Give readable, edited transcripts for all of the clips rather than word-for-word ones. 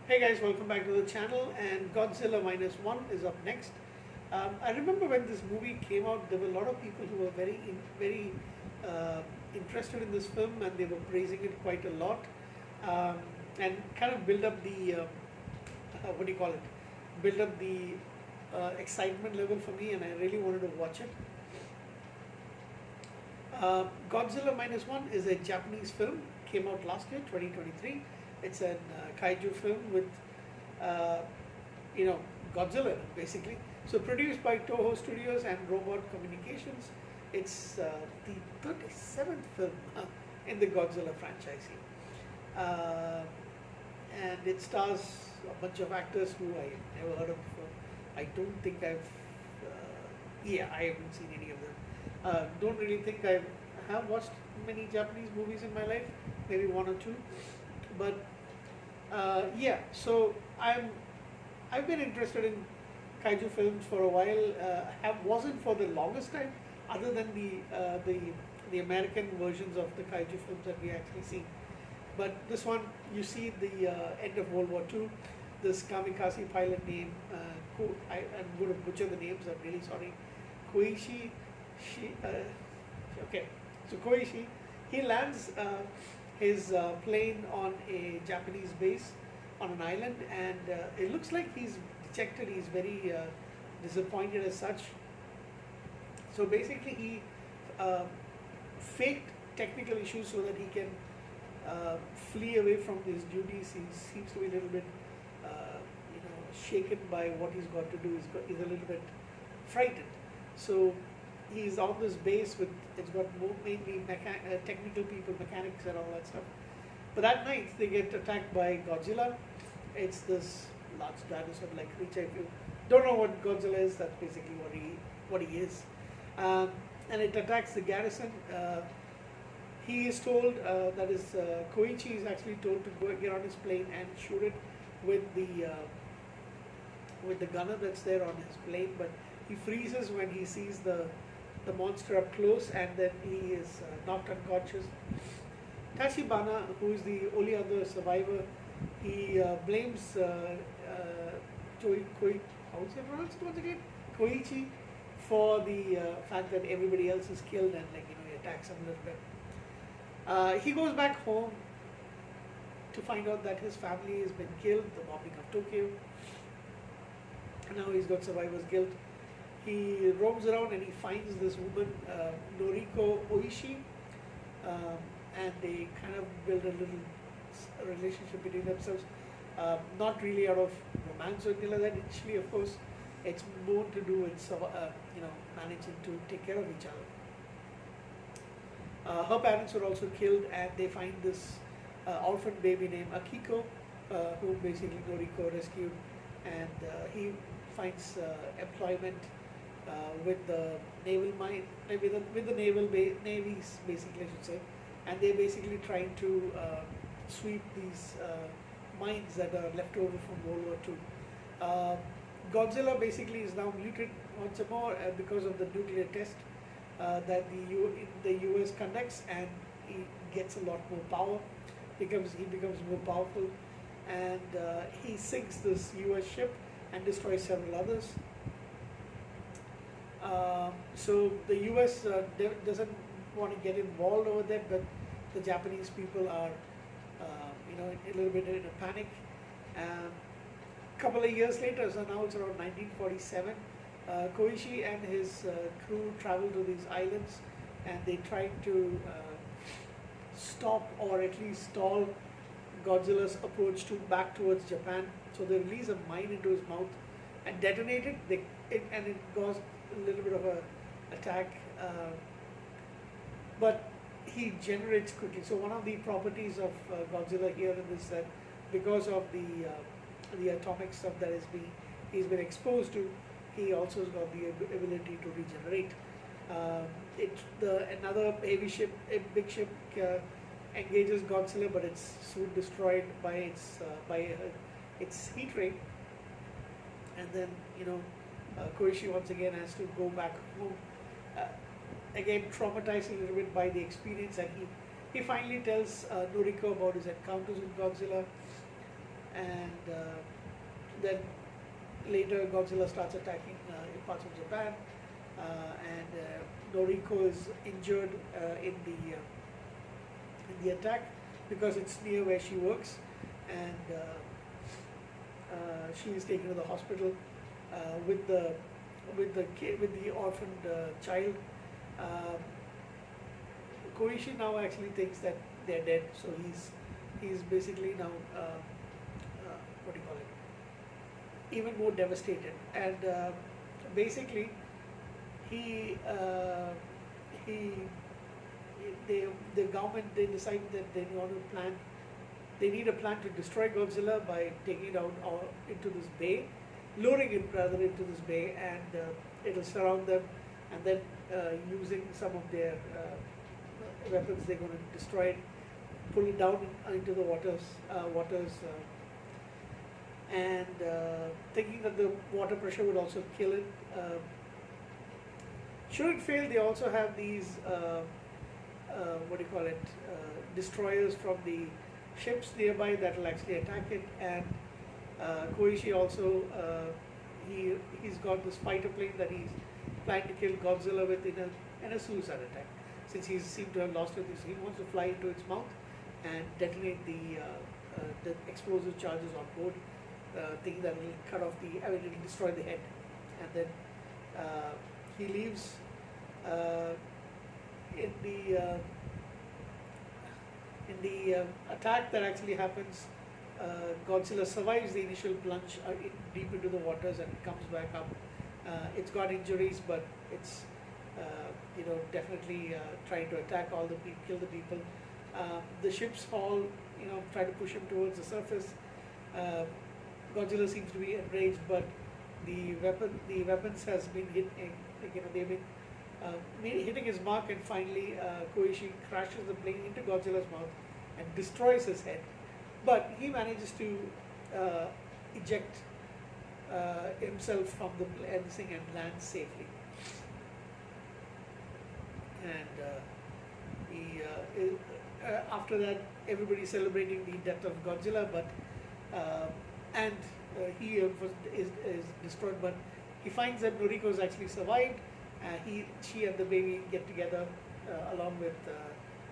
Hey guys, welcome back to the channel, and Godzilla Minus One is up next. I remember when this movie came out, there were a lot of people who were very interested in this film, and they were praising it quite a lot, um, and kind of build up the what do you call it? Build up the excitement level for me, and I really wanted to watch it. Godzilla Minus One is a Japanese film, came out last year, 2023. It's a kaiju film with, uh, you know, Godzilla basically. So produced by Toho Studios and Robot Communications. It's the 37th film in the Godzilla franchise. And it stars a bunch of actors who I never heard of before. I don't think I haven't seen any of them. Don't really think I have watched many Japanese movies in my life, maybe one or two. But so I've been interested in kaiju films for a while. Wasn't for the longest time, other than the American versions of the kaiju films that we actually see. But this one, you see the end of World War II. This kamikaze pilot named I'm going to butcher the names. I'm really sorry. Koichi. Okay, so Koichi, he lands his plane on a Japanese base on an island, and it looks like he's dejected. He's very disappointed as such. So basically, he faked technical issues so that he can flee away from his duties. He seems to be a little bit, shaken by what he's got to do. He's a little bit frightened. So he's on this base it's got mainly technical people, mechanics and all that stuff. But that night they get attacked by Godzilla. It's this large dinosaur-like creature. If you don't know what Godzilla is, that's basically what he is. And it attacks the garrison. He is told that is Koichi is actually told to go get on his plane and shoot it with the gunner that's there on his plane, but he freezes when he sees the monster up close, and then he is knocked unconscious. Tachibana, who is the only other survivor, he blames how is it pronounced once again? Koichi, for the fact that everybody else is killed, and he attacks him a little bit. He goes back home to find out that his family has been killed, the bombing of Tokyo. And now he's got survivor's guilt. He roams around and he finds this woman, Noriko Oishi, and they kind of build a little relationship between themselves. Not really out of romance or anything like that. Initially, of course, it's more to do with managing to take care of each other. Her parents were also killed, and they find this orphan baby named Akiko, who basically Noriko rescued, and he finds employment with the naval mine, with the navies, basically, I should say, and they're basically trying to sweep these mines that are left over from World War II. Godzilla basically is now muted once more because of the nuclear test that the US conducts, and he gets a lot more power. He becomes more powerful, and he sinks this US ship and destroys several others. So the US doesn't want to get involved over there, but the Japanese people are, a little bit in a panic. Couple of years later, so now it's around 1947, Koichi and his crew travel to these islands, and they try to stop or at least stall Godzilla's approach back towards Japan. So they release a mine into his mouth and detonate it. And it caused a little bit of a attack, but he generates quickly. So one of the properties of Godzilla here is that because of the atomic stuff that he's been exposed to, he also has got the ability to regenerate. Another heavy ship, a big ship, engages Godzilla, but it's soon destroyed by its heat ray. And then Koichi once again has to go back home, again traumatized a little bit by the experience, and he finally tells Noriko about his encounters with Godzilla, and then later Godzilla starts attacking in parts of Japan, and Noriko is injured in the attack because it's near where she works, and she is taken to the hospital with the kid, with the orphaned child. Um, Koichi now actually thinks that they're dead, so he's basically now what do you call it? Even more devastated, and basically he he the government, they decide that they want to plan. They need a plan to destroy Godzilla by taking it out into this bay, luring it rather into this bay, and it'll surround them, and then using some of their weapons, they're going to destroy it, pull it down into the waters, and thinking that the water pressure would also kill it. Should it fail, they also have these what do you call it, destroyers from the ships nearby that will actually attack it. And Koichi also, he's got this fighter plane that he's planning to kill Godzilla with in a suicide attack. Since he seemed to have lost it, he wants to fly into its mouth and detonate the explosive charges on board, thinking that it will cut off it will destroy the head. And then he leaves in the attack that actually happens. Godzilla survives the initial plunge deep into the waters and comes back up. It's got injuries, but it's definitely trying to attack all the people, kill the people. The ships all try to push him towards the surface. Godzilla seems to be enraged, but the weapons has been hit. They've been hitting his mark, and finally Koichi crashes the plane into Godzilla's mouth and destroys his head. But he manages to eject himself from the thing and lands safely. And after that, everybody's celebrating the death of Godzilla, but he is destroyed. But he finds that Noriko has actually survived. She and the baby get together along with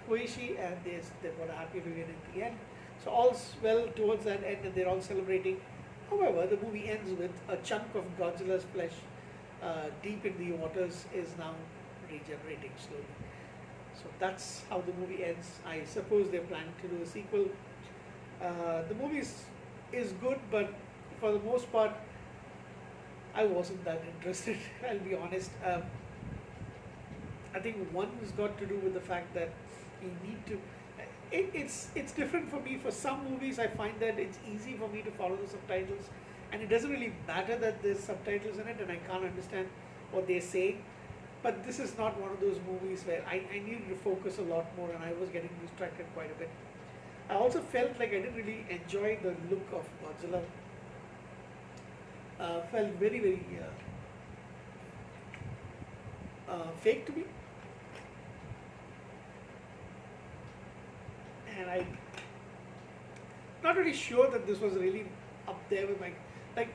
Koichi, and they've got a happy reunion at the end. So all's well towards that end, and they're all celebrating. However, the movie ends with a chunk of Godzilla's flesh deep in the waters is now regenerating slowly. So that's how the movie ends. I suppose they're planning to do a sequel. The movie is good, but for the most part, I wasn't that interested. I'll be honest. I think one has got to do with the fact that you need to. It's different for me. For some movies, I find that it's easy for me to follow the subtitles, and it doesn't really matter that there's subtitles in it and I can't understand what they're saying. But this is not one of those movies where I needed to focus a lot more, and I was getting distracted quite a bit. I also felt like I didn't really enjoy the look of Godzilla. Felt very, very fake to me. And I'm not really sure that this was really up there with my,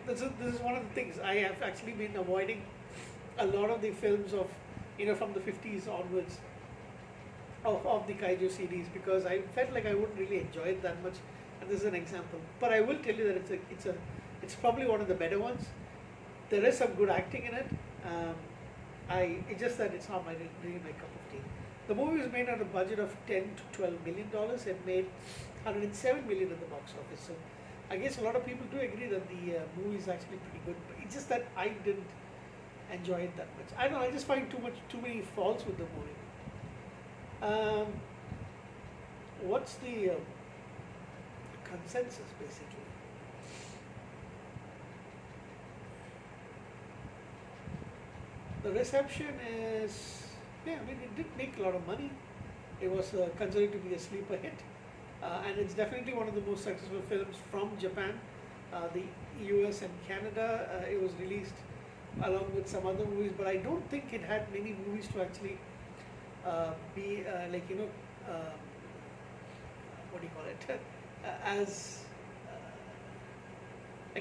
this is one of the things I have actually been avoiding a lot of the films of from the 50s onwards of the kaiju series, because I felt like I wouldn't really enjoy it that much, and this is an example. But I will tell you that it's probably one of the better ones. There is some good acting in it. It's just that it's not really my cup of tea. The movie was made on a budget of $10 to $12 million. It made $107 million at the box office. So I guess a lot of people do agree that the movie is actually pretty good. But it's just that I didn't enjoy it that much. I don't know. I just find too many faults with the movie. What's the consensus basically? The reception is, it did make a lot of money. It was considered to be a sleeper hit, and it's definitely one of the most successful films from Japan, the US and Canada. It was released along with some other movies, but I don't think it had many movies to actually be what do you call it, as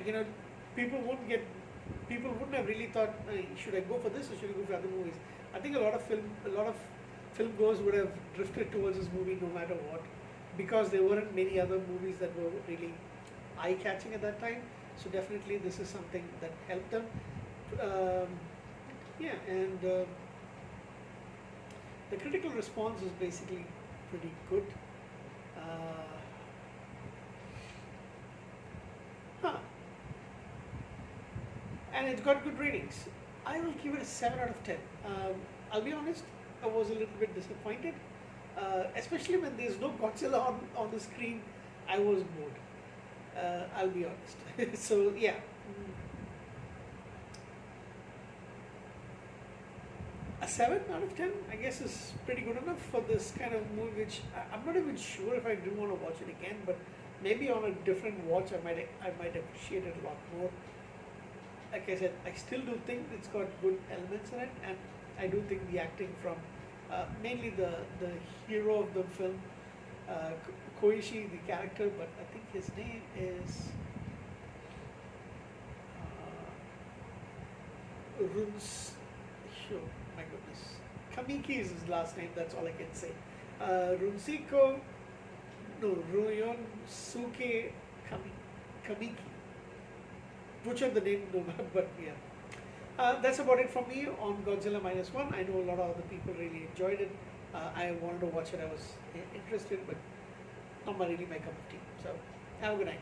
Like, people wouldn't get, people wouldn't have really thought, should I go for this or should I go for other movies? I think a lot of film goers would have drifted towards this movie no matter what, because there weren't many other movies that were really eye-catching at that time. So definitely, this is something that helped them. Um, yeah, and the critical response was basically pretty good. Uh, huh. And it's got good ratings. I will give it a 7 out of 10. I'll be honest, I was a little bit disappointed, especially when there's no Godzilla on the screen. I was bored. I'll be honest. So yeah. A 7 out of 10, I guess, is pretty good enough for this kind of movie, which I'm not even sure if I do want to watch it again, but maybe on a different watch I might appreciate it a lot more. Like I said, I still do think it's got good elements in it, and I do think the acting from mainly the hero of the film, Koichi, the character, but I think his name is Runs. Sure, my goodness. Kamiki is his last name. That's all I can say. Runsiko, no, Ruyon Suke Kamiki. Butchered the name, no, but yeah. That's about it from me on Godzilla Minus One. I know a lot of other people really enjoyed it. I wanted to watch it. I was interested, but not really my cup of tea. So, have a good night.